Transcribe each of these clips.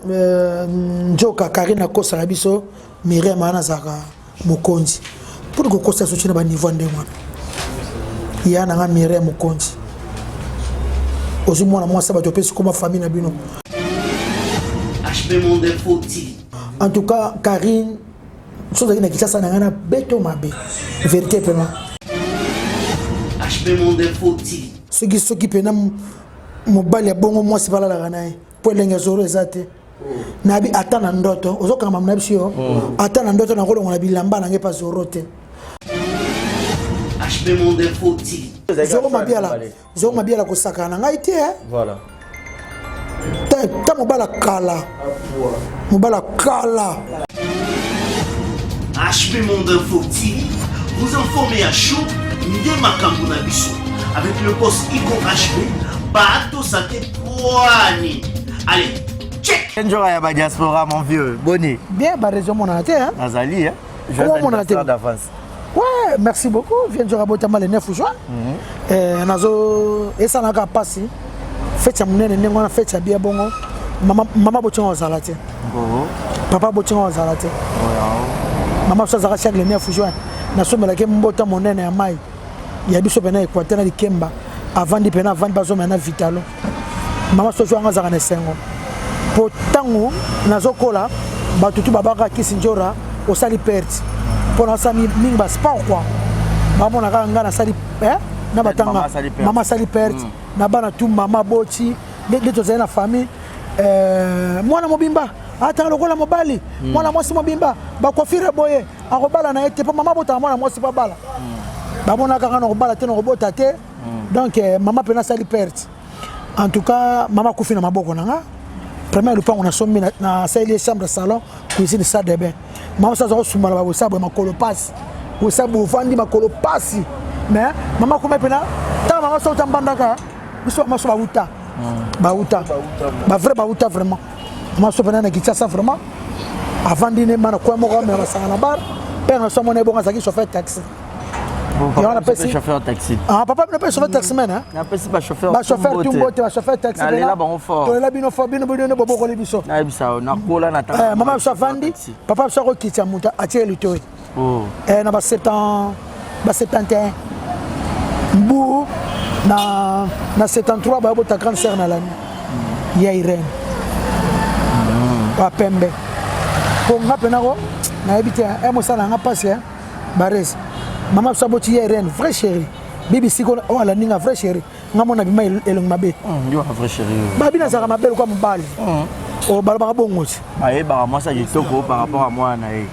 Njoka Karina Kosa la biso Mireille Mana Zaka Mokonzi pour que Kosa soutient ba niveau ndemwa ya na Mireille Mokonzi ozu mwana moi ça ba to pesi comme famille na bino HB Monde Foti. En tout cas Karine chose qui na kitasa na ngana beto mabe vérité pena HB Monde Foti. ce qui pena mobali ya bongo moi c'est pas la ganaye pour lenga zoro ezate nabi atana ndoto ozoka mama nabi sio atana ndoto na kolongo na bilamba na ngepa zoro te HB Monde Foti. zoro mabiala ko sakana ngai te voilà ta mobala kala HB Monde Foti vous informez à chaud de Makambo na biso avec le boss Iko HB Bato Santé Poani. Allez, check. Bonjour à la diaspora mon vieux Bonnie. Bien bah raison mon até hein Nazali hein. Je vais d'avance. Ouais, merci beaucoup. Viens de Rabotama le 9 juin. Nazo et ça n'a pas passé. Fête à mon nez, on a fait à bien bon. Maman Botinga aux alatés. Papa Botinga aux alatés. Maman Sazara chaque le 9 juin. Nazo me la kem mbota mon nez à Maï. Il y a biso pena Équateur na Kemba. Avant de pena avant bazo mena vitalo. Maman Sojo anga zara nesengo. Potango nazo kola batutu babaka kisinjora osali perte. Pour ça mingi ba sport quoi. Maman na nga na sali na batanga. Maman sali perte. Na bana tu mama boti. De to na famille mwana mobimba ata lokola mobali mwana mwasi mobimba ba kofire boye akobala na ete pa mama bota mwana mwasi pa bala. Ba mona kanga na kobala te na kobota te. Donc maman pena sali perte. En tout cas maman kufi na maboko nanga. Premier le on a sommi na salle chambre salon cuisine salle de bain. Maman ça zo sumala ba bosa ba makolo pass. Bosa bo vandi makolo pass. Mais maman kuma pena ta maman so tambandaka. Biso maman so ba uta. Ba uta. Ba vrai ba uta vraiment. Maman so pena na kitasa vraiment. Avant dîner mana ko mo ko me basanga na bar. Pena so mo ne bonga saki chauffeur taxi. Il y a un chauffeur taxi. Ah, papa ne peut chauffeur taxi man hein. Il y a un chauffeur. Ba chauffeur tumbote, ba chauffeur taxi. Allez là bon fort. To la bino fort bino bino bobo ko libiso. Na bisa na kola na ta. Maman so vandi, papa so ko kitsa muta atie lito. Oh. Na ba 7 ans, ba 71. Mbu na 73 ba bota grande sœur na la. Ya Irene. Ba pembe. Ko ngapena ko na ebite mo sala nga passe hein. Bares. Maman saboti ya Irene, vraie chérie. BBC ko la ninga vraie chérie. Ngamona bima elong mabe. Yo vraie chérie. Ba bina zaka mabe ko mbali. O balaba bongosi. Aye ba moi ça kitoko par rapport à moi na e.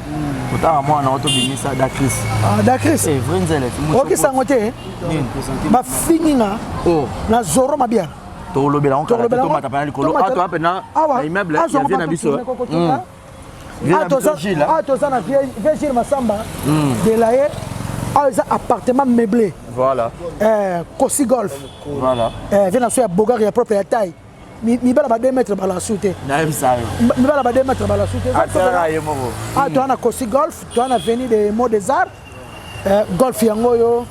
Pourtant moi na auto bimisa Dakris. Ah Dakris. Eh Vrinzele. OK sangote. Ba fininga. Oh. Na zoro mabia. To lobela on kala to mata pana likolo. Ah to apena na immeuble ya vient na biso. Ah to ça na Virgile Masamba. De la appartement meublé. Voilà. Kossi Golf. Voilà. Vient à faire Bogar et propre taille. Mi bala 2 mètres bala soute. Naïm ça. Mi bala 2 mètres bala soute. Ah toi on a Kossi Golf, toi on a venu de Mont des Arts. Golf yango yo.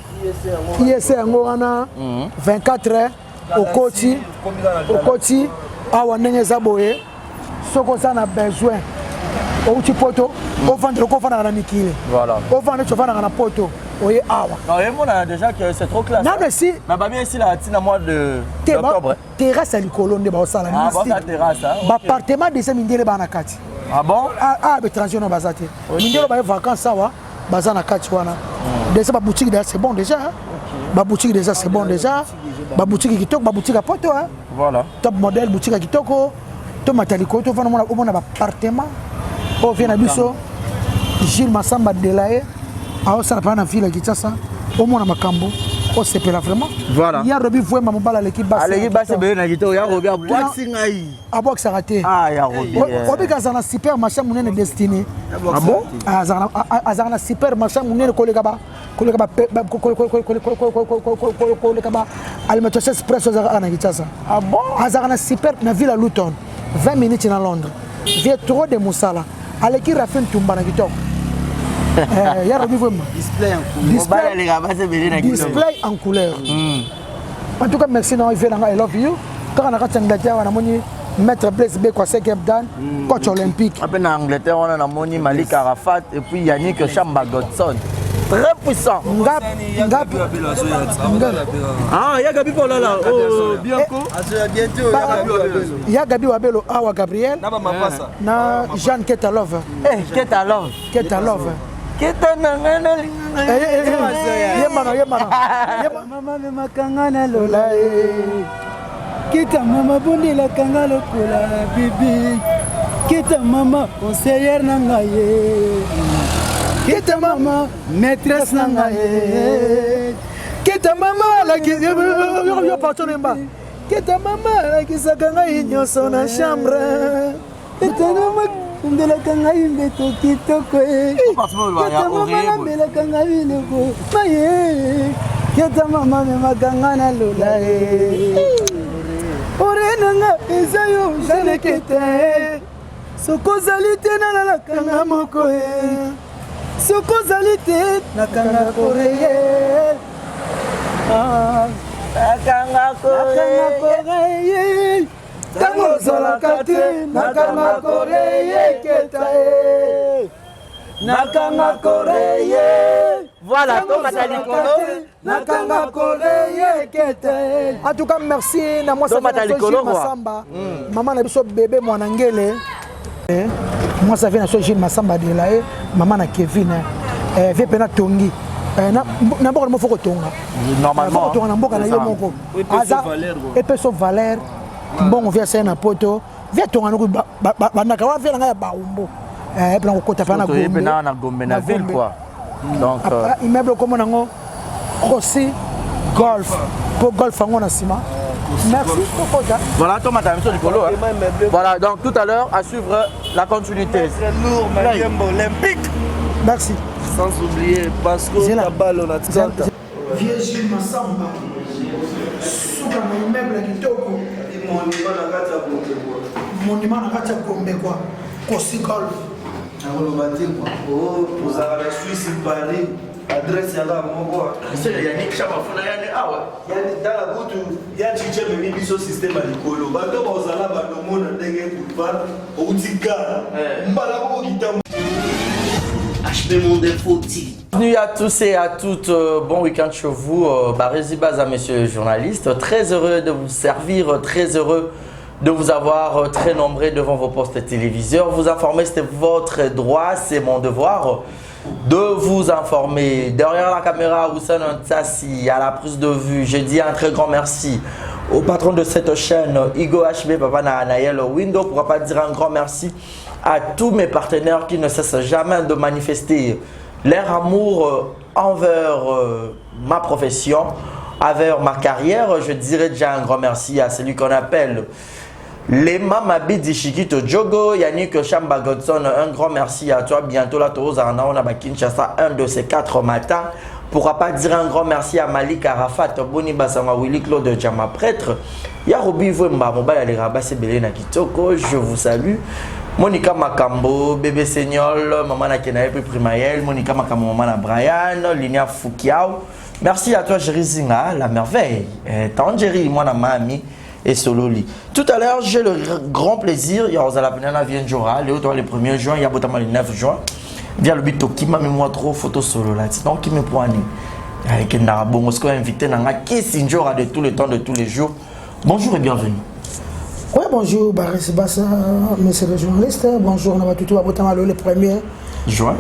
ISC yango wana 24 heures au Koti. Awa ndenge zaboye. Soko ça na besoin. Au petit poto, au vendre le coffre dans la mikile. Voilà. Au vendre le coffre dans la poto. Oui, awa. Non, et moi, on a déjà que c'est trop classe. Non, mais si. Mais bien ici, là, à mois d'octobre. Terrasse à l'icône de Baosala. Ah, bon, la terrasse, hein. Appartement de ces mindele banakati. Ah bon? Ah, mais transition au bazate. Mindele ba vacances, ça va. Bazana kati wana. Déjà, ma boutique, c'est bon déjà. Ma boutique, déjà, c'est bon déjà. Ma boutique qui toque, ma boutique à poto, hein. Voilà. Top modèle, boutique à kitoko. Top mataliko, tu vas mon appartement. Oh, viens à Bisso, Gilles Massamba Delaye, à Osana na ville qui ça, au moins à Makambo, au CPLA vraiment. Voilà. Il y a Roby Foué, ma mobile à l'équipe basse. L'équipe basse, c'est bien, il y a Roby à Boxing. À Box a raté. Ah, il y a Roby. Roby Gazana super machin, mon est destiné. Ah bon? Azana super machin, mon est collègue là-bas. Collègue là-bas. Alimentation express aux Anagitasa. Ah bon? Azana super, na ville à Luton, 20 minutes dans Londres. Viens trop de Moussala. Allez qui rafine Tumba na Gitok. Il y a Roby vraiment. Display en couleur. En tout cas, merci, I love you. Quand on a Maître Blaise Beko 5e dan, coach olympique. Après en Angleterre, on a Moni Malik Arafat et puis Yannick Chamba Godson. Très puissant. Ah, il y a Gabi pour là. Oh, Bianco. Il y a Gabi Wabelo, Awa Gabriel. Na Jeanne Ketalov. Ketalov. Ketalov. Ketanangana. Yemana. Mama me makangana lola Kita mama bondi la kangalo kola bibi Kita mama conseillère nangaye Kita mama maîtresse nangaye Kita mama la ki yo patronemba Kita mama la ki sakanga inyoso na chambre Kita mama de la kangayi mbeto kitoko Kita mama la bela kangayi leko Maye Kita mama me makangana lola Orenanga ezayo jale kete Soko zalite na la kanga moko Soko zalite na kanga koreye Kanga koreye Tango zalakate na kanga koreye keta Nakanga koreye Voilà, Thomas Talikolo. Nakanga koreye kete. En tout cas, merci na moi ça fait Gilles Massamba. Maman na biso bébé mwanangele. Moi ça fait na Gilles Massamba de là maman na Kevin. Vie pena tongi. Na boko mo foko tonga. Normalement. Tonga na mboka na yo moko. Aza et pe so Valère. Bon via ça na poto. Via tonga no ba na ka wa via na ba umbo. Et puis on côté fa na Gombe na ville quoi. Donc immeuble comme on a aussi golf pour golf en a ciment. Merci beaucoup. Voilà Thomas Tamiso Nicolo. Voilà donc tout à l'heure à suivre la continuité. Lourd olympique. Merci. Sans oublier Pasco Tabalo on a Vieux Gilles Massamba. Souka na immeuble kitoko. Monument na kati ya Gombe quoi. Kosi golf. Oh, vous avez la Suisse, Paris, adresse à la Mongoa. C'est Yannick Chamafona Yannick Awa. Yannick dans la route, Yannick Chamafona mis sur système à l'école. Bateau Bozala, Bateau Mona, Dengue, Boulevard, Outika, Mbalabo Guitam. HB Monde Info TV. Bienvenue à tous et à toutes, bon week-end chez vous. Barézi Baza, messieurs les journalistes. Très heureux de vous servir, très heureux de vous avoir très nombreux devant vos postes téléviseurs. Vous informer, c'est votre droit, c'est mon devoir de vous informer. Derrière la caméra, Hussein Ntsasi, à la prise de vue, je dis un très grand merci au patron de cette chaîne, Igo HB, Papa Naël Window. Pourquoi pas dire un grand merci à tous mes partenaires qui ne cessent jamais de manifester leur amour envers ma profession, envers ma carrière. Je dirais déjà un grand merci à celui qu'on appelle les Mamabidi Shikito Jogo, Yannick Chamba Godson, un grand merci à toi. Bientôt là, on a Kinshasa, un de ces 4 matins. Pourquoi pas dire un grand merci à Malik Arafat, Boni Basama, Willy Claude Djama, prêtre. Yarobi Vemba, Mobile Ali Rabassi Belena Kitoko, je vous salue. Monica Makambo, bébé Seignol, maman Nakenae Primaël, Monica Makambo, maman Brian, Linia Foukiao. Merci à toi, Jerry Zinga, la merveille. Tangerine, moi, Mami. Et Sololi. Tout à l'heure, j'ai le grand plaisir, il y a Rosala Penana Vienjora, le 1er juin, il y a Botama le 9 juin. Via le bito qui m'a mis moi trop photo solo là. Donc qui me poigne. Avec un arabon, on invité dans la Kissinjora de tout le temps, de tous les jours. Bonjour et bienvenue. Oui, bonjour, Barézi Bassa, messieurs les journalistes. Bonjour, on va tout Botama le 1er juin.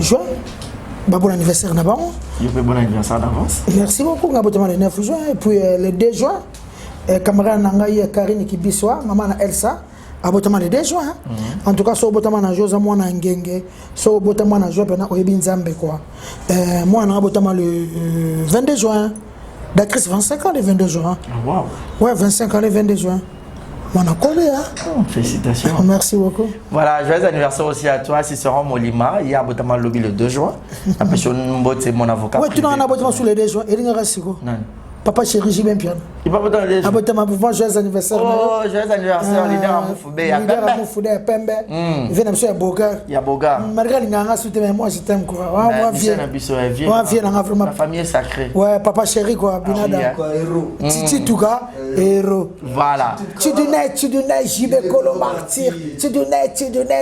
Bon anniversaire d'abord. Bon anniversaire d'avance. Merci beaucoup, on va Botama le 9 juin. Et puis le 2 juin. Camarade Nangaye Karine Kibiswa, maman Elsa, à Botama le 2 juin. En tout cas, sur Botama na Josa, moi na Ngenge, sur Botama na Joa, pena Oyebi Nzambe quoi. Moi na Botama le 22 juin. D'actrice 25 ans le 22 juin. Wow. Ouais, 25 ans le 22 juin. Moi na collé hein. Félicitations. Merci beaucoup. Voilà, joyeux anniversaire aussi à toi, Cicéron Molima. Il y a Botama Lobby le 2 juin. Après, c'est mon avocat. Ouais, tu n'as pas Botama sur le 2 juin. Et il y a Rassigo. Non. Papa chéri, j'ai bien piano. Il va pas dans les. Joyeux anniversaire. Oh, joyeux anniversaire, leader à Moufoubé. Il y a Pembe. Il vient de Boga. Il y a Boga. Malgré les gars, moi je t'aime quoi. Moi, viens. La famille est sacrée. Ouais, papa chéri quoi. Binada. Titi Touga, héros. Voilà. Tu donnais, JB Kolo martyr. Tu donnais,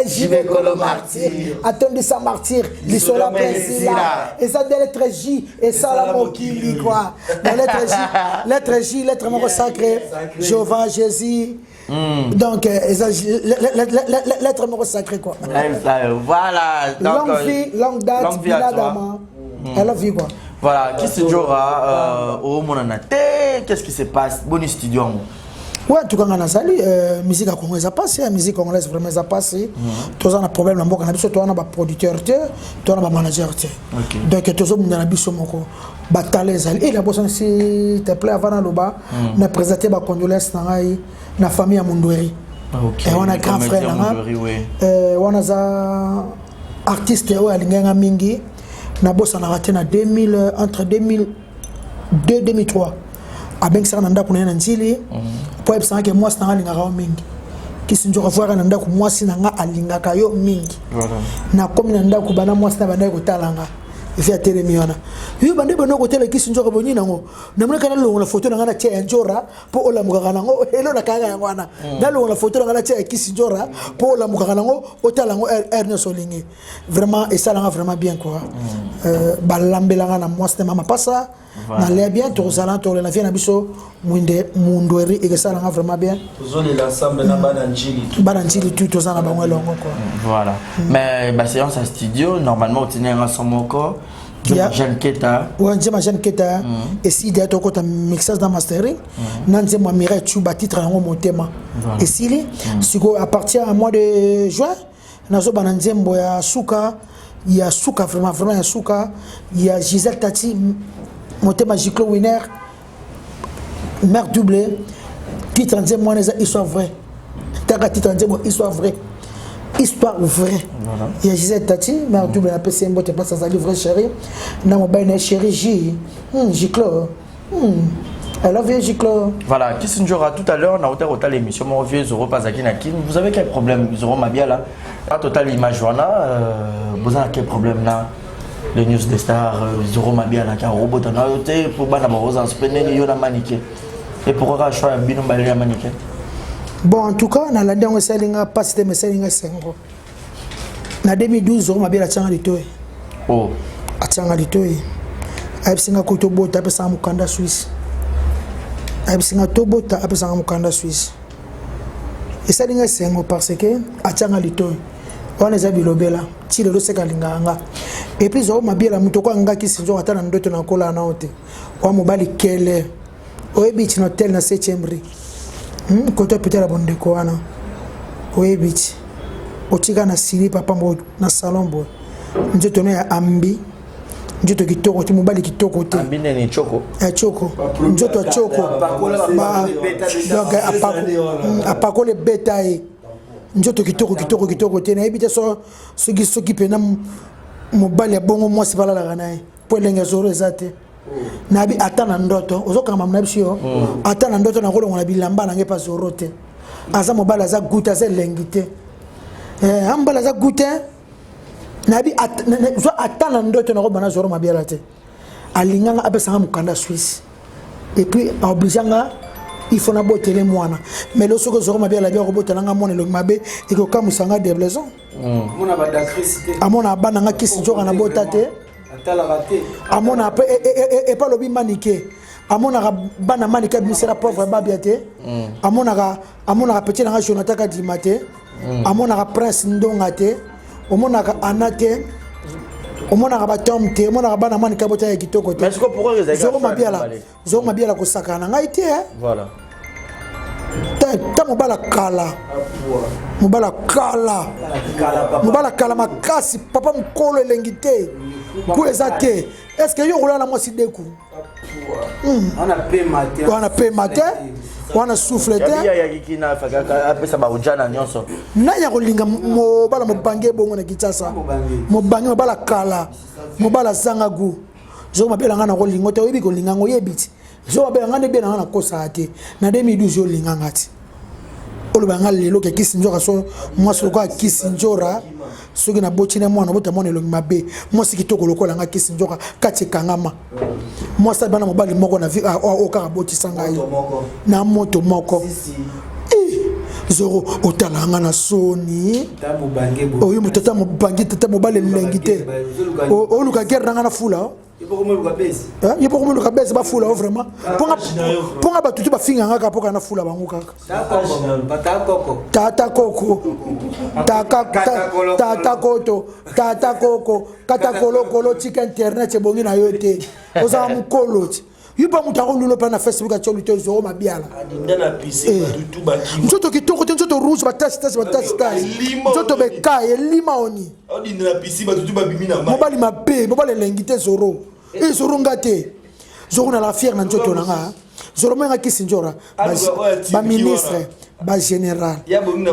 JB Kolo martyr. Attendez ça martyr. L'histoire la là. Et ça de lettre J et ça la mokili quoi. La lettre J, lettre mot sacré. Jéhovah, Jésus. Donc, lettre mot sacré quoi. Voilà. Longue vie, longue date, Binadama. Elle a vu quoi. Voilà, qui se jouera au Monanate? Qu'est-ce qui se passe? Bon studio. Ouais, tout cas, on a sali, musique congolaise a passé, musique congolaise vraiment a passé. Tous on a problème là, on a besoin, on a un producteur, on a un manager. Donc, tous on a besoin moko, bataler sali. Et la personne s'il te plaît avant le bas, on a présenté ma condoléance dans la famille à Mundweri. Et on a grand frère là, on a un artiste au Alinga Mingi, on a bossé en 2000 entre 2002 et 2003. Avec ça, on a pour un anzili. Pour être que moi, c'est un lingaro mingi. Qui se joue à voir un anda que moi, c'est un alingakayo mingi. Na comme un anda que bana moi, c'est un anda que talanga. Il fait télé miona. Il bande bande côté qui se joue à boni nango. Namle kana lo la photo ngana tia njora pour ola mugana ngo elo na kanga ngwana. Na lo la photo ngana tia qui se njora pour ola mugana ngo otalango Ernest Olingi. Vraiment et ça l'a vraiment bien quoi. Balambelanga na moi, c'est mama pas ça. Na l'air bien tous alentours la vie na biso Mundweri et ça l'a vraiment bien. L'ensemble na bananjili tout aux ana bango longo quoi. Voilà. Mais bah séance à studio normalement au tiner ensemble encore. Jean Keta. Ouais, Jean Keta. Et si il y a tout côté mixage dans mastering, nanze moi Mireille tu bâti trango mon thème. Et si li, à partir du mois de juin, nazo bananze mboya suka, il y a suka vraiment il y a suka, il y a Gisèle Tati mon thème Giclo Winner. Mère doublée, titre en moi les histoire vraie. T'as titre en moi histoire vraie. Histoire vraie. Il y a Gisèle Tati, mère doublée la PC mbote pas ça livre chérie. Na mon bain chérie J. Giclo. Elle a vu Giclo. Voilà, qui se jouera tout à l'heure dans hôtel l'émission mon vieux Zoro Pazaki Nakin. Vous avez quel problème Zoro Mabia là? En total image joana, vous avez quel problème là? Les news des stars, Zoro Mabia là, qui a un robot en aoté pour bana barosa en spéné ni yona maniqué. Et pour choisir bino balé à maniqué. Bon, en tout cas, on a l'année où Selinga passe de Selinga Sengo. En 2012, Zoro Mabia a tchanga litoé. Oh. A tchanga litoé. A singa kotobo tape sa mukanda Suisse. A singa tobo tape sa mukanda Suisse. Et Selinga Sengo parce que a tchanga litoé. On les a bilobela. Si le dossier kalinganga. Et puis Zoro Mabia la mutoko anga qui se joue à ndoto na kola na ote. Wa mobali kele. Oebit no tel na 7e rue. Côté peut-être la bonne déco ana. Oebit. Otika na sili papa mo na salon bo. Njoto na ambi. Njoto kitoko ti mobali kitoko te. Ambi ni choko. Choko. Njoto choko. Ba donc apako le bétail. Njoto kitoko te na ebita so soki pena mobali bongo moi c'est pas la ganaye. Pour lenga zoro ezate. Nabi atana ndoto ozoka mama nabisio atana ndoto na kolo ngona bilamba na ngepa zorote aza mobala za guta za lengite ambala za guta nabi atana ndoto na ko bana zoro mabiala te alinganga apesa mukanda Suisse et puis obliganga il faut na botele mwana mais lo soko zoro mabiala bia ko botela nga mona lo mabe et ko kamusanga de blason mona ba d'actricité amona bana nga kisi joka na botate amona et pas lobby maniqué amona bana maniqué misera pauvre babiate amona petit na Jonathan Kadimate amona prince ndongate amona anate amona batomte amona bana maniqué bota ya kitoko te. Mais est-ce que pourquoi les Zoro mabiala ko sakana ngai te voilà ta mobala kala makasi papa mkolo elengite ku ezate est-ce que yo rola moi sideku on a pe matin on a soufflé te ya kikina faka apesa ba ujana nyonso na ya kolinga mobala mobange bongo na kitasa mobange mobala kala mobala zanga gu zo mabela ngana kolinga te oyebi kolinga ngo yebiti zo ba ngane be na kosa ate na 2012 yo linganga ti olo ba ngale lo ke kisinjora so moi so ko kisinjora soki na bochine mwana bota mwana elongi mabe moi sikitoko lokola nga kisinjora kati kangama moi sa bana mobali moko na vi o ka botisa ngai na moto moko zoro otalanga na soni oyo mutata mobangi tata mobali lengi te o luka guerre nga na fula il faut que bese ba fula vraiment ponga batutu ba finga nga kapoka na fula bangu kaka tata koko tata koto tata koko kata kolo kolo tika internet bongi na yote oza mukolo yuba mutako lulo pa na Facebook a tsholu te zo mabiala adindana pisi batutu baki nzoto kitoko te nzoto rouge batasi nzoto bekaye lima oni adindana pisi batutu babimi na mobali mabe mobali lengite zoro zoro ngate zoro na la fière na nzoto nanga zoro menga kisinjora ba ministre ba général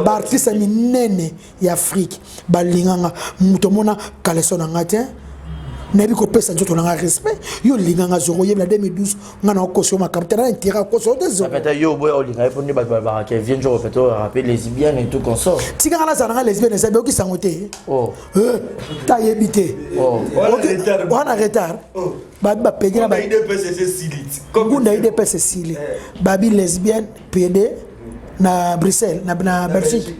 ba artiste minene ya Afrique ba linganga muto mona kaleso na ngate nabi ko pesa nzoto na respect yo linganga zoro yebla 2012 ngana okoso makapitana intérêt koso de zoro peut-être yo boy o linga pour ni ba qui vient jo fait rappeler lesbiennes et tout consort tika na za lesbienne ça be ki sangote oh ta yebite oh on a retard ba pegina ba IDPS Cécile ngunda IDPS Cécile babi lesbienne PD na Bruxelles na Belgique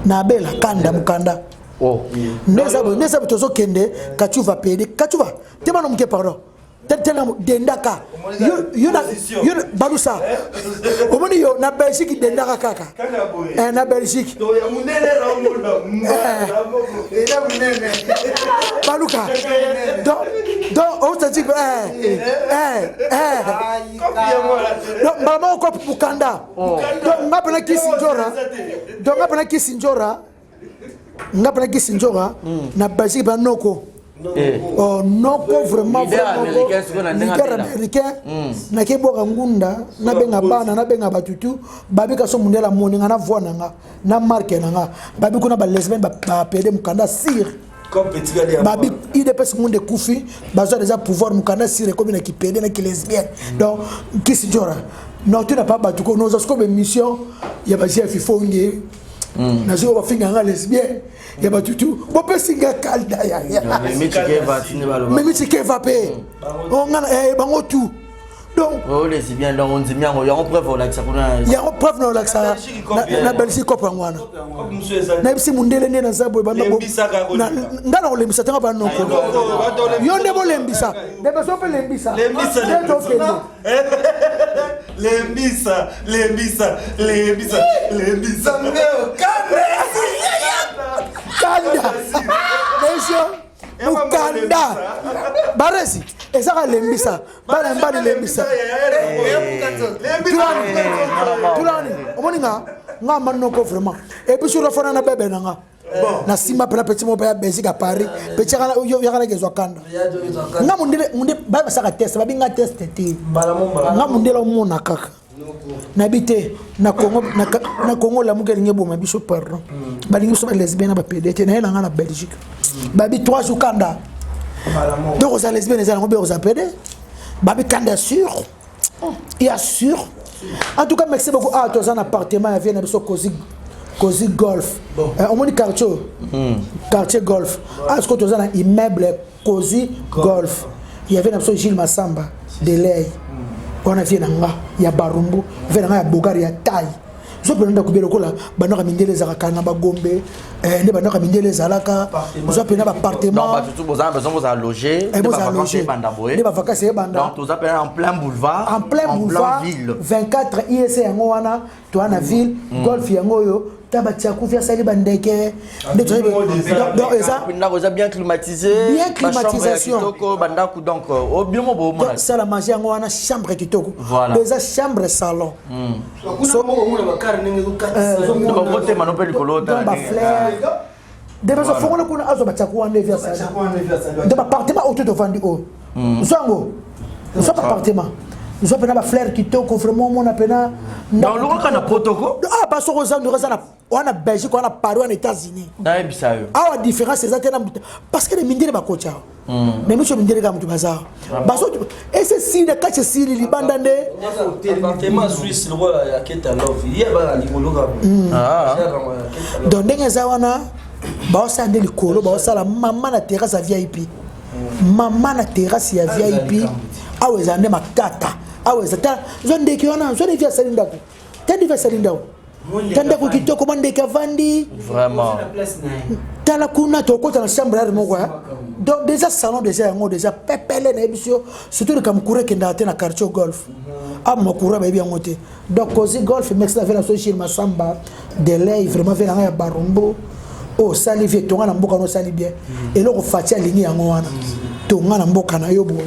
na bela kanda mukanda oh neza tozo kende kachuva pede kachuva tema no mke pardon tena dendaka yo balusa omoni yo na Belgique dendaka kaka na Belgique to ya munene ra munene baluka donc on se dit donc maman ko pukanda donc ngapena kisinjora na Belgique ba noko noko vraiment américain na keboka ngunda na benga bana na benga batutu babi ka so mundela moninga na voix nanga na marque nanga babi kuna ba lesbienne ba pede mukanda sir comme petit gars babi IDPS munde kufi bazo déjà pouvoir mukanda sir comme na ki pede na ki lesbienne donc kisinjora non tu n'as pas battu ko nous avons une mission ya ba chef fongi na zo ba finga nga lesbienne ya batutu bo pesinga kalda ya mimi tikeva pe on ngana bango tout donc oh lesbiennes donc on dit bien on preuve là que ça kuna ya on preuve non là que ça na Belgique ko pangwana na bisi mundele ne na zabo ba na ndana o lembisa tanga ba noko yo nde bo lembisa de ba so pe lembisa lembisa kanda mukanda baresi ezaka lembisa bana mbali lembisa tulani omoninga nga manoko vraiment et puis sur fona na bebe nanga na sima pela petit mo ba Belgique à Paris petit yo yakana kezwa kanda nga munde ba saka test ba binga test te nga munde la mona kaka nabite na Congo la mugelinge boma biso pardon balingi so ba lesbienne ba PDT na nga na Belgique babi 3 jours kanda donc aux lesbiennes les allons aux PD babi kanda sûr et assure en tout cas merci beaucoup à toi un appartement à Vienne biso Cozy Golf on moni quartier Golf est-ce que tu as un immeuble Cozy Golf il y avait un Gilles Massamba de l'Aïe on a vu nanga ya barumbu venanga ya bogari ya taille zo pena kubelo kola banaka mindele za kana ba gombe ne banaka mindele za laka zo pena ba appartement non ba tout besoin vous loger ne ba vacances banda boye ne ba vacances banda donc tout ça en plein boulevard en plein ville 24 IEC yango wana to ana ville golf yango yo tabatia kufia sali bandeke donc ça bien climatisé climatisation donc au bien mo bo ça la manger yango wana chambre kitoko déjà chambre salon so voter manopel kolota ba fleur de beso fongola kuna azo batia ku ande via ça de appartement autour de vendu zango ça appartement nous avons un flair qui toque vraiment mon appena dans le cas na protocole ah parce que on a Belgique on a Paris on États-Unis na ebisa yo ah la différence c'est ça parce que les mindere ba kocha mais monsieur mindere ka mutu bazar baso et c'est si de catch si libanda nde appartement suisse le roi ya Keta Love il y a ba likologa donc ndenge za wana ba osande likolo ba osala mama na terrasse VIP mama na terrasse ya VIP aweza nde makata aweza ta zonde kiona zonde via salinda ko tandi via salinda ko tanda ko kitoko mande kavandi vraiment tala kuna to ko tala chambre ya moko donc déjà salon déjà ngo déjà pepele na ebisio surtout comme courir que ndate na quartier golf ah mo courir ba bien ngote donc cause golf mex na vela so chez masamba de lait vraiment vela ya barombo oh sali vie tonga na mboka no sali bien et loko fatia ligne yango wana tonga na mboka na yo boy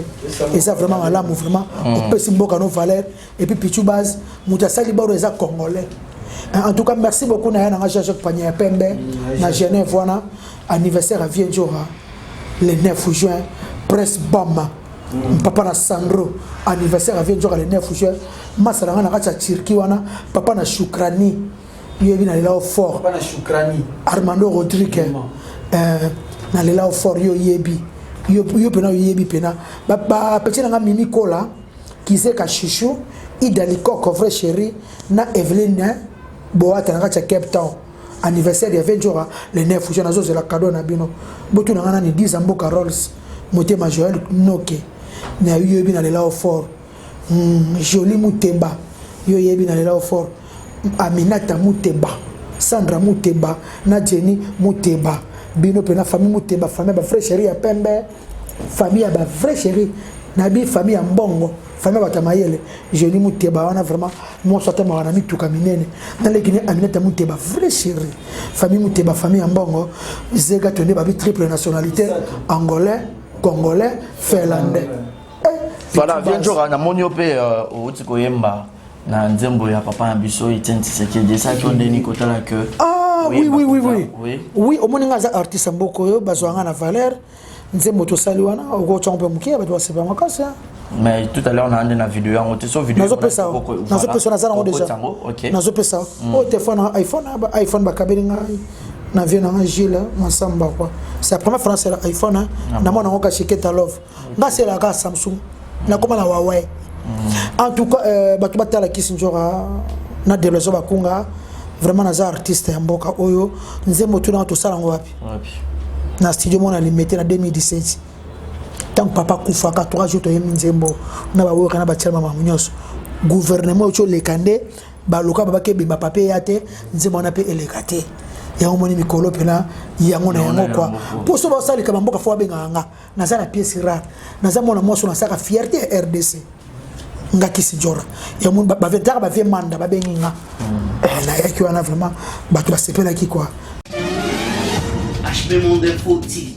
et ça vraiment malamu vraiment on peut simboka no valeur et puis Pichu Base muta sali baro eza congolais. En tout cas, merci beaucoup na Jacques Panier Pembe na Genève wana anniversaire à Vienjora le 9 juin presse Bama papa na Sandro anniversaire à Vienjora le 9 juin masala na kacha Turki wana papa na Shukrani yebi na lela fort papa na Shukrani Armando Rodriguez na lela fort yo yebi yo pena yebi pena ba petit na Mimi Kola Kizeka Chouchou Idaliko Kovre Chéri na Eveline Boata na Cape Town anniversaire ya Ventura le 9 juin nazo la cadeau na bino botu na ngana ni 10 Mboka Rolls motema Joël Noke na yebi na lela fort Joli Mutemba yo yebi na lela fort Aminata Mutemba Sandra Mutemba na Jenny Mutemba bino pena famille Mutemba famille ba frère chéri ya Pembe famille ba vrai chéri na bi famille Mbongo famille Batamayele Joli Mutemba wana vraiment moi sortait ma ami tuka minene na le Guinée Aminata Mutemba vrai chéri famille Mutemba famille Mbongo zega tone ba bi triple nationalité angolais congolais finlandais voilà Vienjora na moniope au tikoyemba na nzembo ya papa na biso itenti sekedi ça qui on deni kotala que ah oui au moninga za artiste mboko yo bazwanga na valeur nzembo to saliwana ogo chompe mukia ba sepa makasa mais tout à l'heure on a une vidéo en auto vidéo nazo pesa na zana déjà OK nazo pesa o téléphone iPhone ba kabelinga na viena na Gilles Masamba quoi c'est la première fois c'est l'iPhone na mona ngoka chez Keta Love nga c'est la Samsung na koma na Huawei en tout cas batu batala kisinjora na développement bakunga vraiment naza artiste ya mboka oyo nzembo tuna to sala wapi na studio mona limité na 2017 tant papa kufa ka 3 jours to yemi nzembo na ba woka na ba tshama mamunyoso gouvernement cho lekande ba loka ba ke bimba papier yate nzembo na pe elekate ya omoni mikolo pena yango na yango quoi pour so ba sala ka mboka fo benga nga naza na pièce rare naza mona moso na saka fierté RDC ngaki sijora ya mun ba vetara ba vie manda ba benginga na yaki wana vraiment ba to ba sepela ki quoi HB Monde Info TV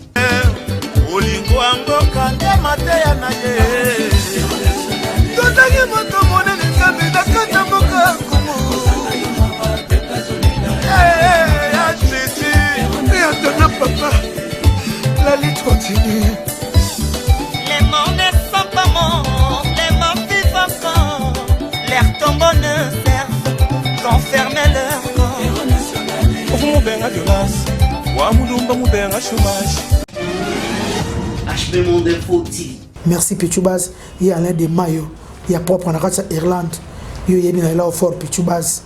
olingo amboka nde mateya na ye totangi moto monene nzambe na kati ya mboka ya titi et attendant papa la lutte continue. Les morts ne sont pas morts, les morts vivent encore. Leurs tombeaux ne servent qu'enfermer leur corps. Mubenga violence, wa mulumba mubenga chômage. HB Monde Info TV. Merci Pichu Base, il y a Alain de Mayo, il y a propre en Irlande, il y a là fort Pichu Base.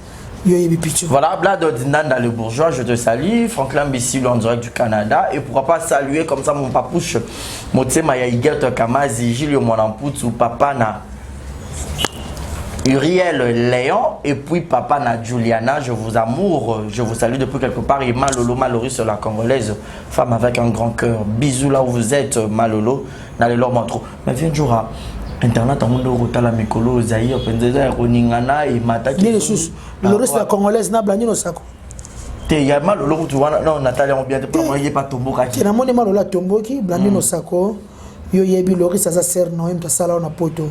Voilà, Blad Ordinanda le bourgeois, je te salue. Franklin Bissilo en direct du Canada. Et pourquoi pas saluer comme ça mon papouche Motsema Yaïget Kamazi, Gilles Monampout ou papa na Uriel Léon. Et puis papa na Juliana, je vous amour. Je vous salue depuis quelque part. Et Malolo Malori sur la congolaise, femme avec un grand cœur. Bisous là où vous êtes, Malolo. N'allez leur montrer. Mais viens jour à Internet, on a la Mikolo, Zaïre, Penzeza, Roningana et Mataki. Le reste de la congolaise n'a pas de sac. Il y a mal au lot, tu vois, non, Nathalie, on vient de prendre, il n'y a pas de tombeau. Il y a mal au lot, tombeau qui, Blandine au sako, yo yebi le reste, ça sert, non, il me sala on a poto.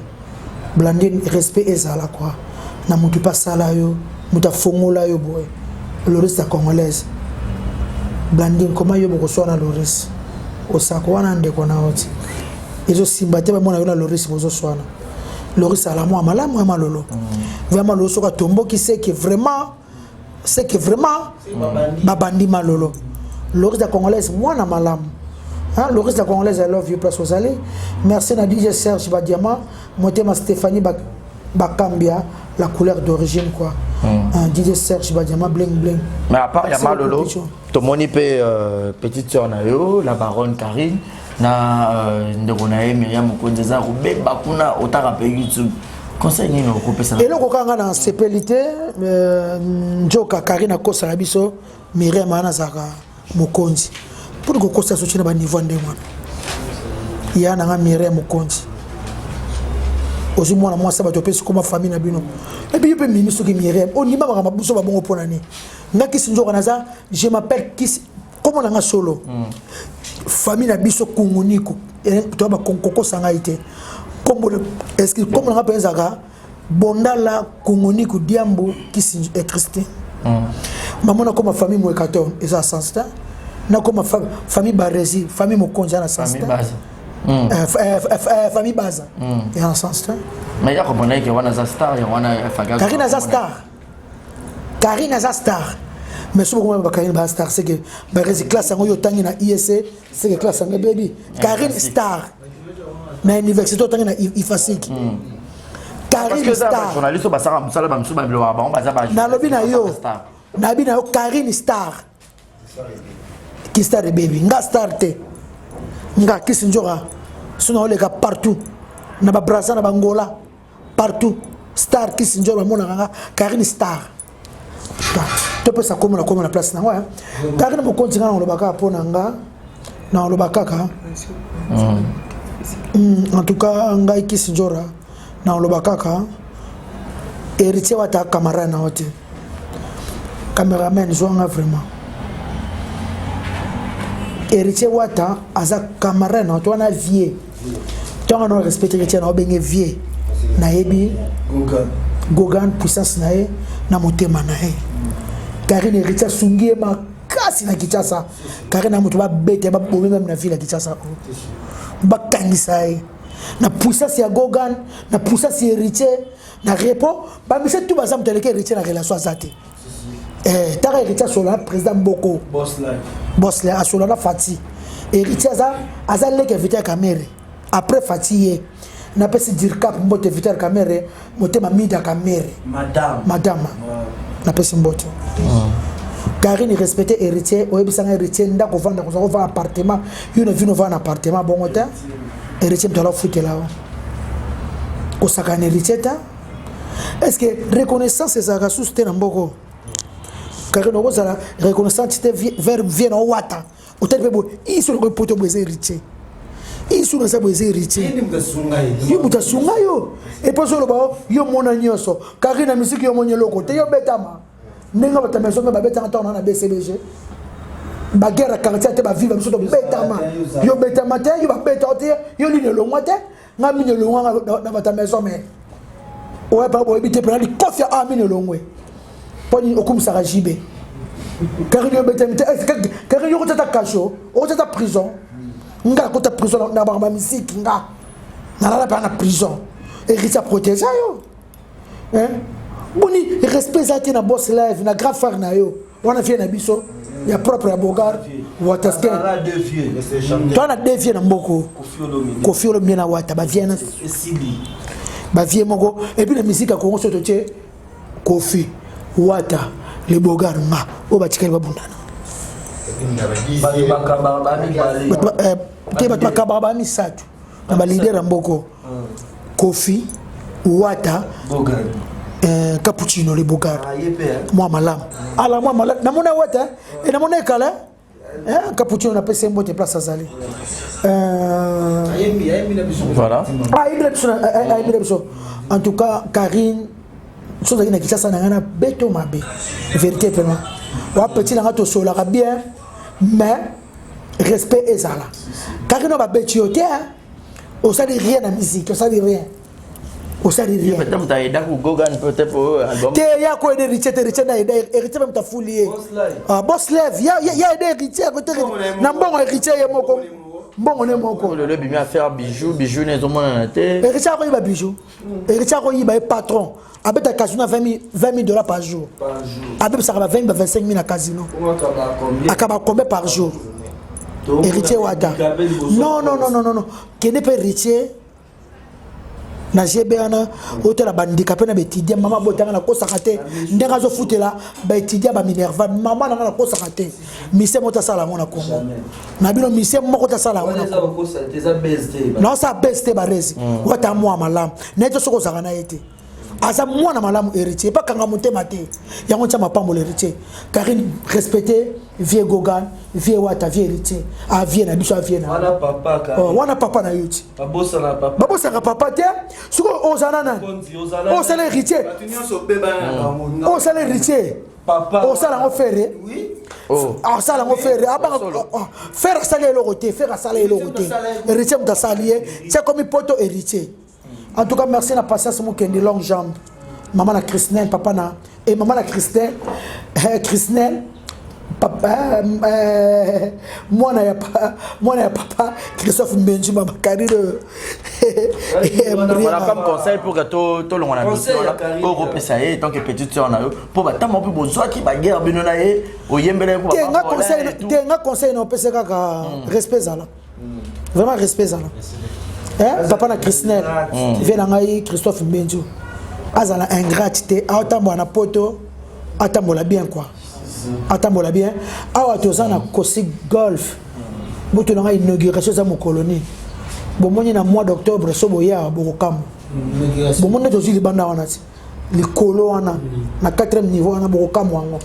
Blandine, respect et ça là quoi. Na mutu pas sala yo, muta fongo la yo boy. Le reste de la congolaise. Blandine, comment yo boko soana le reste? Au sako, on a un déconnant. Et je simbaté, mais moi, on a le reste, bozo soana. Loris à la moi malam vraiment lolo vraiment lolo soka tombo qui sait que vraiment babandi malolo Loris la congolaise moi na malam hein Loris la congolaise I love you place aux allées merci na DJ Serge Badiama motema Stéphanie Bakambia la couleur d'origine quoi DJ Serge Badiama bling bling mais à part Yama lolo tomoni pe petite sœur na yo la baronne Karine na ndekonaye Myriam Mokonzeza rubeba kuna otaka pe YouTube conseil nini okopesa et loko kanga na sepelité njoka Karine akosa na biso Myriam ana zaka Mokonzi pour que kosa so china ba niveau ndemwana ya na Myriam Mokonzi ozi mwana mwasa bato pesi koma famille na bino et puis pe ministre ki Myriam onima ba mabuso ba bongo pona ni ngaki sinjoka naza je m'appelle Kis comment nga solo famille na biso kunguniko to ba konkoko sanga ite comme est-ce que comme nga pensaka bondala kunguniko diambo Kis électricité maman comme famille mo ekaton et ça sens ta na comme famille Barezi famille Mokonzi na sens ta famille base et en sens ta mais ya komona ke wana za star ya wana faga Karine za star mais ce que Karine ba star c'est que Barezi classe ngo yo tangi na ISC c'est que classe ngo baby Karine star na université tangi na ifasiki Karine star journaliste ba sara musala ba musuba bilo ba on ba za ba na lobi na yo Karine star qui star de baby nga star te nga kisinjora suna oleka partout na ba Brazza na Bangola partout star kisinjora mona nga Karine star to pesa comme na place na wa Karine Mokonzi nga lo baka pona nga na lo bakaka en tout cas nga kisinjora na lo bakaka héritier wata camarade na hote cameraman zonga vraiment héritier wata aza camarade na to na vie to na respecter héritier na obenge vie na yebi Gogan puissance na ye na motema na ye Karine héritier sungie makasi na Kinshasa Karine mutu ba bete ba bombe même na ville ya Kinshasa ba kangisa ye na puissance ya Gogan na puissance ya héritier na repo ba mise tout bazam teleke héritier na relation azate Tara héritier sur le président Mboko boss là sur la Fati héritier aza leke vita kamere après Fati na pesi dire cap mbote vita kamere motema mida kamere madame na pesi mbote Karine respecter héritier oyebisanga héritier ndako vanda ko va appartement une vino va en appartement bon hôtel héritier mtala fouté là ko sakana héritier ta est-ce que reconnaissance c'est ça sous na Mboko Karine ozala reconnaissance vers vient au wata hôtel bebo iso ko poto boze héritier iso na sabo boze héritier yo mutasunga yo et pas solo ba yo mona nyoso Karine musique yo monye loko te yo betama nenga batama so ba betama tona na BCBG ba guerre quartier te ba vivre so betama yo betama te yo ba beta te yo lino longwa te nga minyo longwa na batama so mais ouais pas bo ebité prendre confia a minyo longwe poni okumsaka jibe Karine yo betama te Karine yo kota kacho o kota prison nga kota prison na ba musique nga na la na prison et qui ça protéger yo hein boni respect zati na boss live na grand frère na yo wana vie na biso ya propre ya Bogar wataske toi na devie na Mboko Kofi Olomide na wata ba vie na ba vie moko et puis la musique a Congo soto che Kofi wata le Bogar ma o ba tikali ba bundana ke ba kababa mi satu na ba leader ya Mboko Kofi wata Bogar cappuccino le Bogar moi malam ala moi malam na mona wata et na mona kala cappuccino na pese mbote place azali voilà en tout cas Karine chose na Kinshasa na ngana beto mabe vérité vraiment wa petit na to sola bien mais respect ezala Karine ba betiote on sait rien na musique on sait rien au sali rien peut-être tu as aidé pour Gogan peut-être pour album te ya ko aider Richard na aider Richard même ta foulier boss live ya aider Richard peut-être na mbongo Richard ya moko mbongo ne moko le bimi à faire bijoux ne zo mona na te héritier ko yiba bijoux héritier ko yiba patron abeta casino 20 000 dollars par jour abeta ça va 25 000 à casino akaba combien par jour héritier wata non qui n'est pas héritier na jebana hôtel bandika pe na betidia mama botanga na kosaka te ndenga zo futela ba etidia ba minerva mama na kosaka te mise mota sala ngona kongo na bino mise moko ta sala ngona non ça beste ba rezi wata mwa malam neto soko zaka na ete asa mwana malamu héritier pas kanga motema te yango tia mapambo héritier car respecter vieux Gogan vieux wata vieux héritier a vieux na biso a vieux na wana papa na yuti babosa na papa te suko ozana na o sala héritier o sala héritier papa o sala ngo ferre oh sala ngo ferre aba faire sala le côté faire sala le côté héritier mtasalier c'est comme poto héritier. En tout cas, merci la patience mon kendi longue jambe. Maman la Christelle, papa na et maman la Christelle, papa moi na papa Christophe Mbenji mama carrière. Voilà comme conseil pour que tout le monde a mission là au repessayer tant que petite sœur na yo pour ba tamo pe bozwa ki ba guerre bino na ye o yembele ko ba conseil no pesa ka respect zala. Vraiment respect zala. Papa na Christelle vient ngai Christophe Mbenju azala ingratité atambo na poto atambola bien quoi atambola bien awa tozana kosi golf butu na inauguration za mo colonie bomoni na mois d'octobre so boya bokam bomoni tozili banda wana li kolo wana na 4e niveau wana bokam wango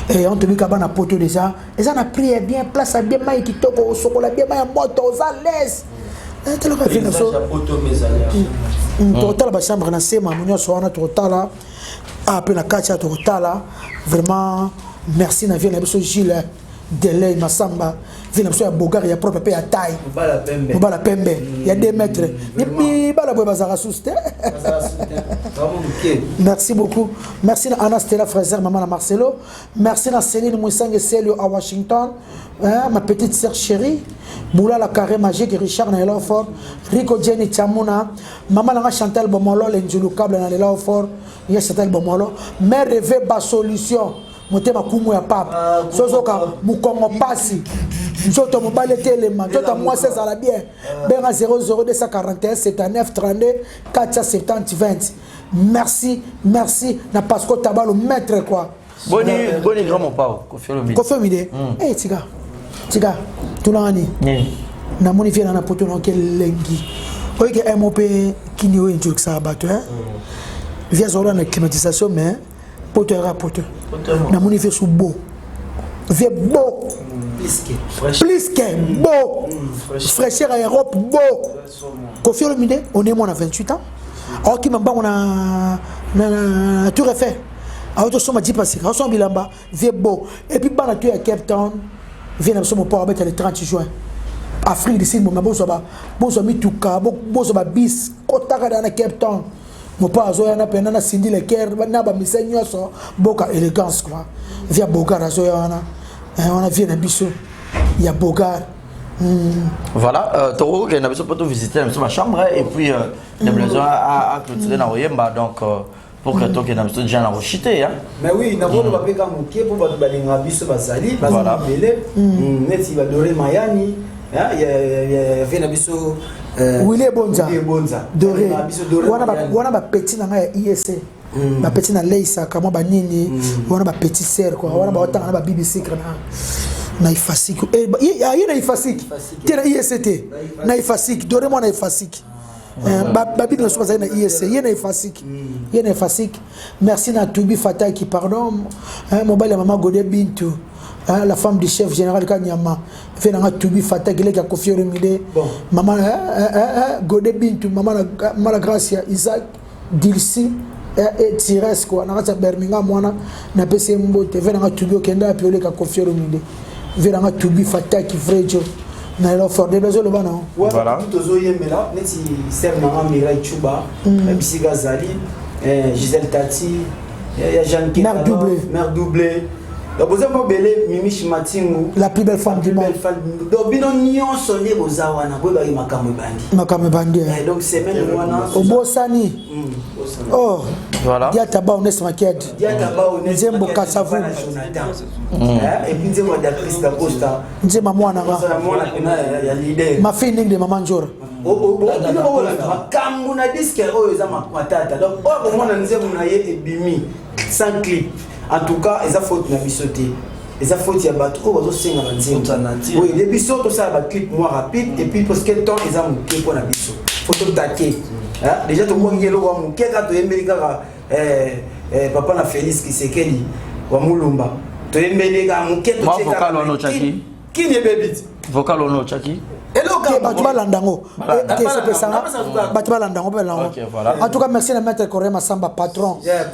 et on te dit qu'à na poto déjà et on a pris bien place bien mai kitoko sokola bien mai moto aux à l'aise. Total ba chambre na sema munyo so wana total après la kacha total vraiment merci na vie na biso Gilles Delay Masamba vie na biso ya bogar ya propre pe ya taille bala pembe ya 2 mètres ni bala boy bazara souste. Merci beaucoup, merci à Anna Stella Fraser maman à Marcelo, merci à Céline Moussang et Célio à Washington, ma petite sœur chérie Boula la carré magique Richard na Elofort, Rico Jenny Chamuna, maman la Chantal Bomolo l'Enjulu câble na Elofort, ya Chantal Bomolo, mais rêver ba solution, motema kumu ya papa, sozoka mukongo pasi, njoto mobile telema, njoto moi 16 à la bien, benga 00241 79 32 470 20. Merci na Pasco Tabalo maître quoi. Boni grand mon pao, Kofiomide. Eh tiga. Tunani. Na moni vient na poto na kelengi. Oye que MOP kini o injuk sa bato hein. Via zora na climatisation mais poto era poto. Na moni fait sous beau. Vie beau. Plus que beau. Fraîcheur à Europe beau. Kofiomide, on est moins à 28 ans. Alors qui m'a on a tout refait. Alors tout ça m'a dit passer. Alors son bilamba vieux beau. Et puis bana tu à Cape Town. Vient à son port avec le 30 juin. Afrique d'ici mon bon soba mituka bon soba bis kotaka dans Cape Town. Mon père azoya na pena na Cindy le Caire na ba misenyo so boka élégance quoi. Via Bogar azoya na on a vient na biso. Il y a Bogar. Voilà, Toro, qui a besoin de visiter ma chambre et puis il a besoin à clôturer dans Oyemba donc pour que toi qui a besoin de gens à rechuter. Mais oui, il n'a pas de papier comme qui pour baler un abisso basali, basali belé, net il va dorer Miami, il y a un abisso. Willy Bonza. Doré. Wana ba petit na ISC. Ba petit na Leisa kama ba nini, wana ba petit sœur quoi, wana ba otanga na ba BBC kana. Na ifasiki na ifasiki tena IST na ifasiki dore mwana ifasiki babi na soba na ISC yena ifasiki merci na Toubi Fatah qui pardon mobile maman Godé Bintou la femme du chef général Kanyama fait na Toubi Fatah qui a confié Remide maman Godé Bintou maman la Gracia Isaac Dilsi et Tires quoi na Birmingham mwana na PC Mbote fait na Toubi Okenda appeler ka confié Remide Veranga Toubi Fatah qui vrejo na lo for de bezo le bana voilà tozo yemela neti serma amira chuba bisiga zali Gisèle Tati ya Jeanne mère doublé Donc vous avez belé Mimi Chimatingu, la plus belle femme du monde. Donc bino nyon sonné aux awana, boy bari makamwe bandi. Makamwe bandi. Donc c'est même wana. Obosani. Oh. Voilà. Diataba Ones Makiad. Diataba Ones. Nzembo Kasavu. Et puis nzembo d'actrice d'Acosta. Nzembo mwana nga. Ya leader. Ma fille ning de maman Njora. Makambu na disque oyo za matata. Donc oh mwana nzembo na ye ebimi sans clip. En tout cas, ils ont faute na bisoté. Ils ont faute ya bato o bazo senga banzembo. Oui, les biso to ça ba clip moins rapide et puis parce que temps ils ont monté pour na biso. Photo taquer. Hein? Déjà tout le monde yelo wa muke ka to yembeli ka papa na Félix Kisekeli wa Mulumba. To yembeli ka muke to cheka. Vocal ono chaki. Qui ne bébé? Vocal ono chaki. Batu balandango. Batu balandango. En tout cas, merci à Maître Coré Massamba, patron. Ya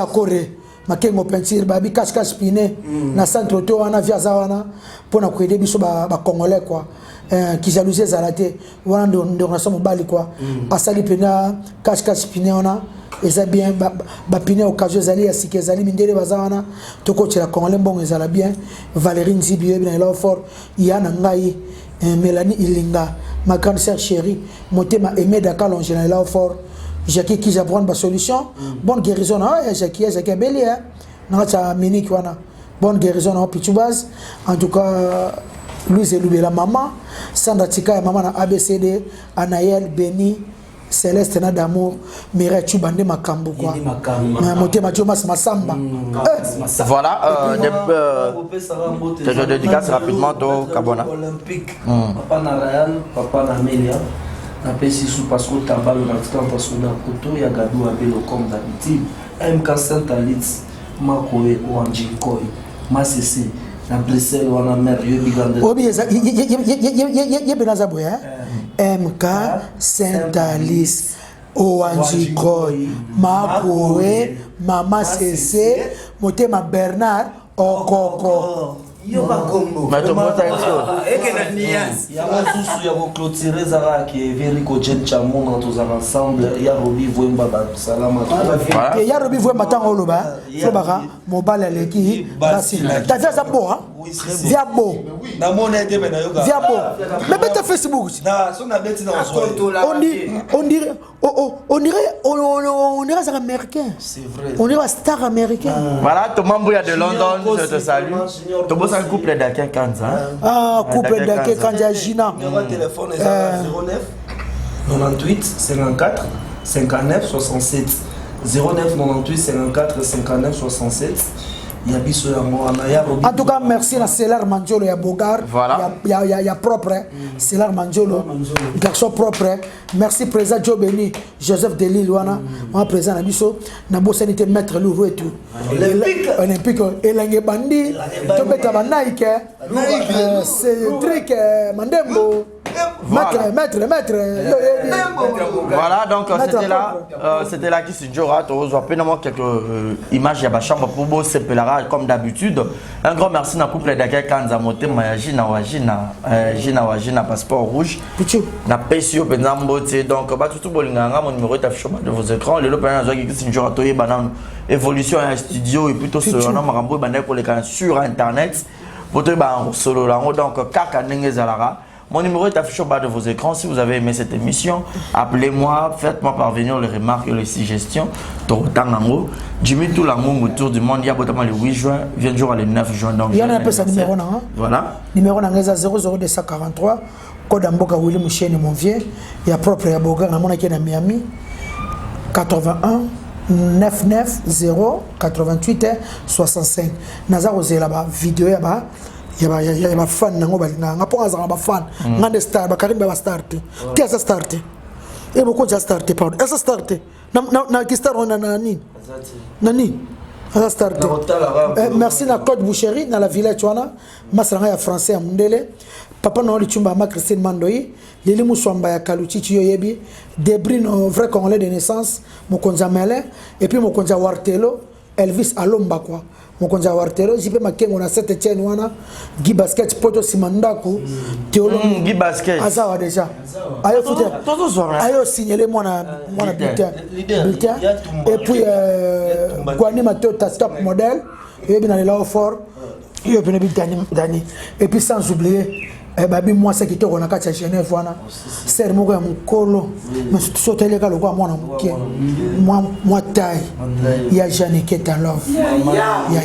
Coré. Makengo peinture babi cache piné na centre auto wana via zawana pona ko aider biso ba congolais quoi qui jalousie zalate wana ndo na somo bali quoi asali pena cache piné wana eza bien ba piné occasion zali ya sike zali mindele bazawana to ko tira congolais mbongo ezala bien Valérie Nzibi na ilo fort yana ngai Mélanie Ilinga ma grande sœur chérie motema aimé Dakar longe na ilo fort Jackie qui a prendre la solution bonne guérison Jackie belé hein na Minique wana bonne guérison na Pichubaz en tout cas Louise Loubé la maman Sandra Tika et maman na ABCD Anaël Beni Céleste na d'amour Mireille Chubande Makambo quoi monter Mathieu Massamba voilà je dédicace rapidement au Kabona Olympique papa na Ryan papa na Amelia na pesi sous parce que t'as le restaurant parce que na koto ya Gadou abelo comme d'habitude MK Saint-Alitz makoe oanji koi masese na Bruxelles wana mer yo bigande obi ye benaza boya MK Saint-Alitz oanji koi makoe mama sese motema Bernard okoko yo ba combo mais to mota eso eke na nias ya susu ya clôturer zara qui Verico Jen Chamon dans tous ensemble ya Robi Voemba ba salama et ya Robi Voemba tango loba fo baka mobile leki basi ta via za bo hein via bo na mona ete na yoga via bo mais bête Facebook na so na bête na on dirait ça américain c'est vrai on dirait star américain voilà tout membre de London je te salue tout beau un couple d'Akin Kanza ah couple d'Akin Kanza Gina numéro de téléphone est 09 98 54 59 67 09 98 54 59 67 en tout cas merci à Célar Manjolo et à Bogar voilà il y a propre Célar Manjolo garçon propre merci président Joe Beni Joseph Delille wana on président na biso na bosanité maître Lourou et tout olympique et l'angé bandi to beta ba Nike c'est truc Mandembo maître voilà donc c'était là qui se jouera tu vois pénalement quelques images ya ba chambre pour beau sepelara comme d'habitude un grand merci na couple d'Akin Kanza motema ya Gina passeport rouge na pesio penza mbote donc ba tout bolinganga mon numéro est affiché de vos écrans le lopana zo qui se jouera to yebana évolution ya studio et plutôt sur na makambo banda ko leka sur internet boto ba solo lango donc kaka ndenge zalara. Mon numéro est affiché au bas de vos écrans. Si vous avez aimé cette émission, appelez-moi, faites-moi parvenir les remarques et les suggestions. Torotangango, Jimmy tout l'amour autour du monde. Il y a notamment le 8 juin, vient jour le 9 juin. Donc, il y en a un peu ça numéro. Voilà. Numéro 00243. Code Amboka William Chene, mon vieux. Il y a propre à Boga, à Miami. 81 99 0 88 65. Nazar osé là-bas, vidéo là-bas. Il y a fan nango balinga pour azara ba fan ngande star ba karimba ba start qui a starté et beaucoup déjà starté pardon est-ce starté na qui star on a nani a starté merci na Claude Boucherie na la village wana masanga ya français ya mundele papa na oli chumba ma Christine Mandoi lili muswamba ya Kaluchichi yoyebi débris no vrai congolais de naissance mokonza Melin et puis mokonza Wartelo Elvis Alomba quoi mokonza Wartelo jipe makengo na Saint-Etienne wana Guy Basket poto simandaku Théolo Guy Basket azawa déjà ayo foutu ayo signaler moi bulletin et puis Gwani Mateo top modèle il y a bien là fort, il y a bien Dani. Et puis sans oublier, babi moi c'est qui te on a qu'à Genève voilà. C'est mon gars mon colo, mais sauter les gars le quoi moi taille. Il y a Jeanne qui est en love.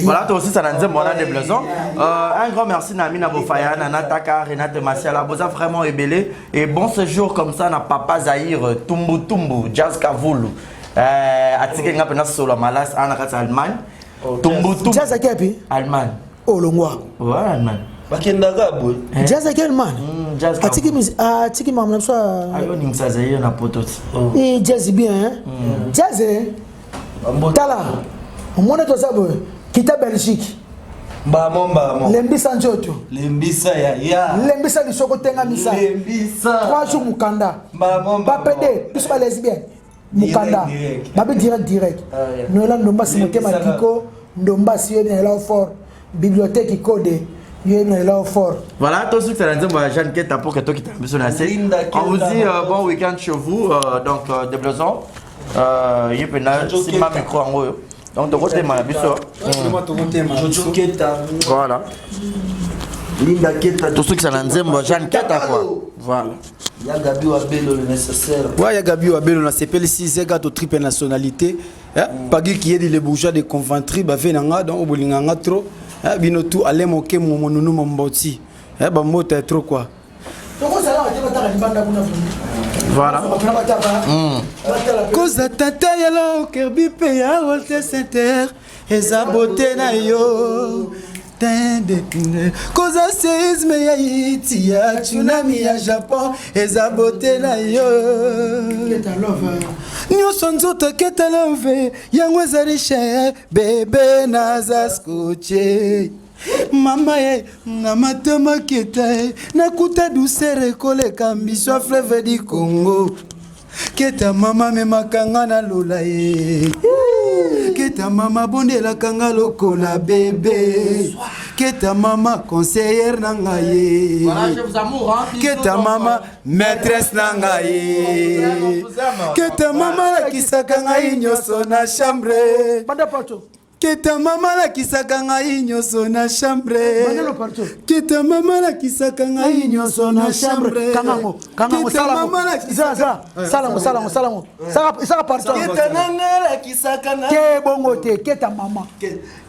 Voilà, toi aussi ça n'a pas mon de blason. Un grand merci Namina Bofaya, Nanataka, Renate Masiala, Boza vraiment ébélé et bon séjour comme ça na Papa Zahir Tumbu Jazz Kavulu. Atike nga pena solo malas ana kata Allemagne. Tumbu Jazz à quel Allemagne. Oh le moi. Ouais Allemagne. Bakenda boy. Jazz à quel man? Jazz. Atiki mamna so. Ayo ni Zahir na pototi. Et jazz bien hein. Jazz. Tala. On est tous ça boy. Kita Belgique. Mbamo. Lembisa njoto. Lembisa ya. Lembisa lisoko tenga misa. Lembisa. 3 jours mukanda. Mbamo. Ba pede, plus pas lesbien. Mukanda. Babi direct. Nous là ndomba simotema kiko, ndomba siyo bien là fort. Bibliothèque code. Voilà, tout ce que ça veut dire, Jeanne Keta pour que toi qui t'as besoin de on vous dit bon week-end chez vous, donc des blaisons. Il y a si ma micro en haut. Donc, de côté, ma biso. Jojo Keta. Voilà. Linda Keta. Tout ce que ça veut dire, Jeanne Keta quoi. Voilà. Il y a Gabi Wabelo le nécessaire. Ouais, il y a Gabi Wabelo, on s'appelle 6 gars au triple nationalité. Pagi qui est les bourgeois de Conventry, Bavé Nanga, donc au Bolinganga trop. Bino tout aller moquer mon nonou mon boti. Bah mot t'es trop quoi. Voilà. Cause tata yalo kerbi peya wolte center eza beauté na yo. Cause séisme ya iti ya tsunami ya Japon eza beauté na yo. Nyonso nzoto keta love yango eza riche bebe naza skuche. Mama ye na matema keta nakuta douceur koleka mbiswa fleuve di Congo. Keta mama me makanga na lola ye. Keta mama bonde la kanga lokola bébé. Keta mama conseillère nanga ye. Voilà, je vous amour hein. Keta mama maîtresse nanga ye. Keta mama la kisaka ngai nyoso na chambre. Banda pato. Keta mama la kisaka ngai nyoso na chambre. Bandelo parto. Keta mama la kisaka ngai nyoso na chambre. Kangango salango. Sala parto. Keta nanga la kisaka na. Ke bongo te keta mama.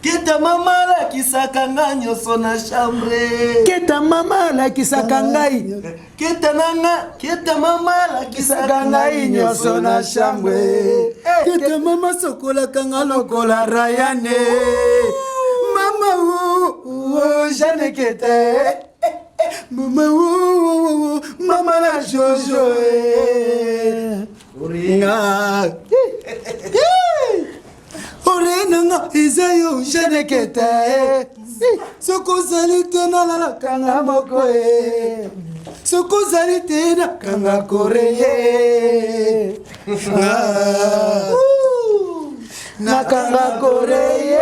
Keta mama la kisaka ngai nyoso na chambre. Keta mama la kisaka ngai. Keta mama la kisaka ngai nyoso na chambre. Keta mama sokola kanga lokola Rayane. Mama Jeanne Keta. Mama la Jojo. Oringa. Orenanga izayo Jeanne Keta. Soko salite na la kanga moko. Soko salite na kanga koreye. Nakanga koreye.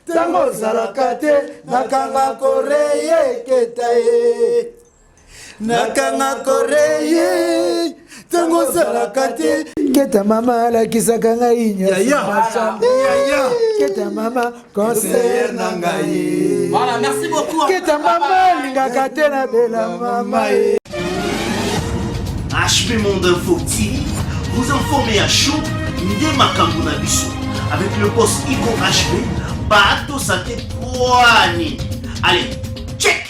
Tango salakate nakanga koreye ketaye. Nakanga koreye. Tango salakate keta mama la kisaka ngai nyoso. Keta mama conseiller nangai. Voilà, merci beaucoup. Keta mama lingaka te na bela mama. HP Monde Info TV, vous informez à chaud Nde Makambu na biso avec le boss Iko HB, Bato Santé Poani. Allez, check.